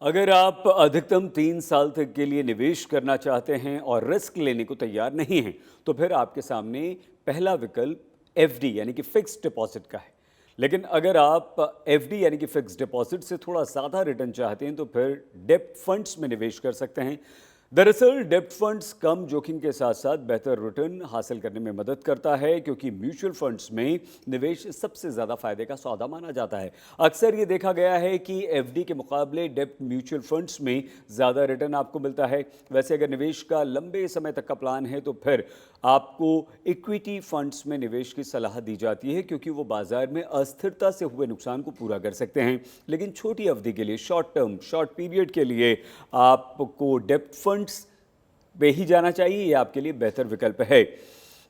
अगर आप अधिकतम 3 साल तक के लिए निवेश करना चाहते हैं और रिस्क लेने को तैयार नहीं हैं, तो फिर आपके सामने पहला विकल्प एफडी यानी कि फिक्स्ड डिपॉजिट का है। लेकिन अगर आप एफडी यानी कि फिक्स्ड डिपॉजिट से थोड़ा ज़्यादा रिटर्न चाहते हैं, तो फिर डेब्ट फंड्स में निवेश कर सकते हैं। दरअसल डेब्ट फंड्स कम जोखिम के साथ साथ बेहतर रिटर्न हासिल करने में मदद करता है, क्योंकि म्यूचुअल फंड्स में निवेश सबसे ज़्यादा फायदे का सौदा माना जाता है। अक्सर ये देखा गया है कि एफडी के मुकाबले डेब्ट म्यूचुअल फंड्स में ज़्यादा रिटर्न आपको मिलता है। वैसे अगर निवेश का लंबे समय तक का प्लान है, तो फिर आपको इक्विटी फंड्स में निवेश की सलाह दी जाती है, क्योंकि वो बाजार में अस्थिरता से हुए नुकसान को पूरा कर सकते हैं। लेकिन छोटी अवधि के लिए, शॉर्ट पीरियड के लिए आपको डेब्ट फंड्स पे ही जाना चाहिए। ये आपके लिए बेहतर विकल्प है।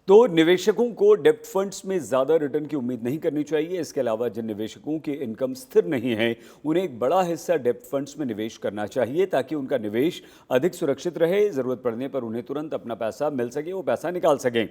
तो निवेशकों को डेब्ट फंड्स में ज़्यादा रिटर्न की उम्मीद नहीं करनी चाहिए। इसके अलावा जिन निवेशकों की इनकम स्थिर नहीं है, उन्हें एक बड़ा हिस्सा डेब्ट फंड्स में निवेश करना चाहिए, ताकि उनका निवेश अधिक सुरक्षित रहे। ज़रूरत पड़ने पर उन्हें तुरंत अपना पैसा मिल सके, वो पैसा निकाल सकें।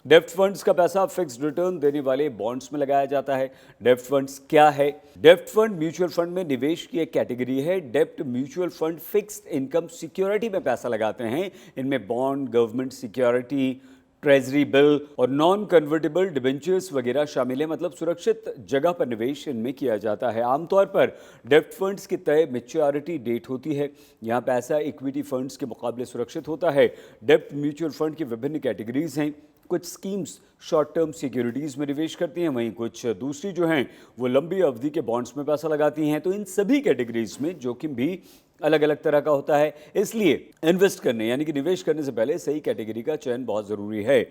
डेब्ट फंड्स का पैसा फिक्स्ड रिटर्न देने वाले बॉन्ड्स में लगाया जाता है। डेब्ट फंड्स क्या है? डेब्ट फंड म्यूचुअल फंड में निवेश की एक कैटेगरी है। डेब्ट mutual fund fixed income security में पैसा लगाते हैं। इनमें bond, government security, treasury bill और नॉन कन्वर्टेबल डिबेंचर्स वगैरह शामिल है। मतलब सुरक्षित जगह पर निवेश इनमें किया जाता है। आमतौर पर डेब्ट फंड्स की तय मैच्योरिटी डेट होती है। यहाँ पैसा इक्विटी फंड्स के मुकाबले सुरक्षित होता है। डेब्ट म्यूचुअल फंड की विभिन्न कैटेगरीज हैं। कुछ स्कीम्स शॉर्ट टर्म सिक्योरिटीज़ में निवेश करती हैं, वहीं कुछ दूसरी जो हैं वो लंबी अवधि के बॉन्ड्स में पैसा लगाती हैं। तो इन सभी कैटेगरीज में जोखिम भी अलग अलग तरह का होता है। इसलिए इन्वेस्ट करने यानी कि निवेश करने से पहले सही कैटेगरी का चयन बहुत ज़रूरी है।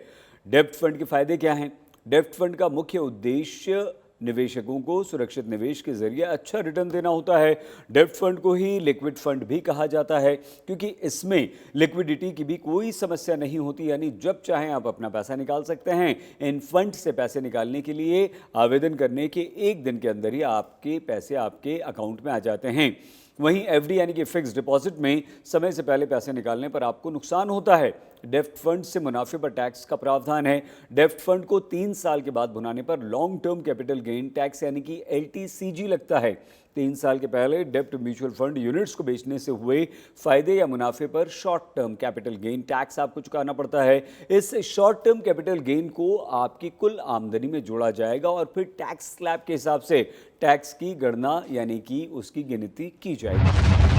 डेब्ट फंड के फायदे क्या हैं? डेब्ट फंड का मुख्य उद्देश्य निवेशकों को सुरक्षित निवेश के जरिए अच्छा रिटर्न देना होता है। डेब्ट फंड को ही लिक्विड फंड भी कहा जाता है, क्योंकि इसमें लिक्विडिटी की भी कोई समस्या नहीं होती, यानी जब चाहें आप अपना पैसा निकाल सकते हैं। इन फंड से पैसे निकालने के लिए आवेदन करने के एक दिन के अंदर ही आपके पैसे आपके अकाउंट में आ जाते हैं। वहीं एफडी यानी कि फिक्स्ड डिपॉजिट में समय से पहले पैसे निकालने पर आपको नुकसान होता है। डेब्ट फंड से मुनाफे पर टैक्स का प्रावधान है। डेब्ट फंड को 3 साल के बाद भुनाने पर long term capital gain tax यानी कि एलटीसीजी लगता है। 3 साल के पहले डेब्ट म्यूचुअल फंड यूनिट्स को बेचने से हुए फायदे या मुनाफे पर short term capital gain tax आपको चुकाना पड़ता है। इस शॉर्ट टर्म कैपिटल गेन को आपकी कुल आमदनी में जोड़ा जाएगा और फिर टैक्स स्लैब के हिसाब से टैक्स की गणना यानी कि उसकी गिनती की जाएगी।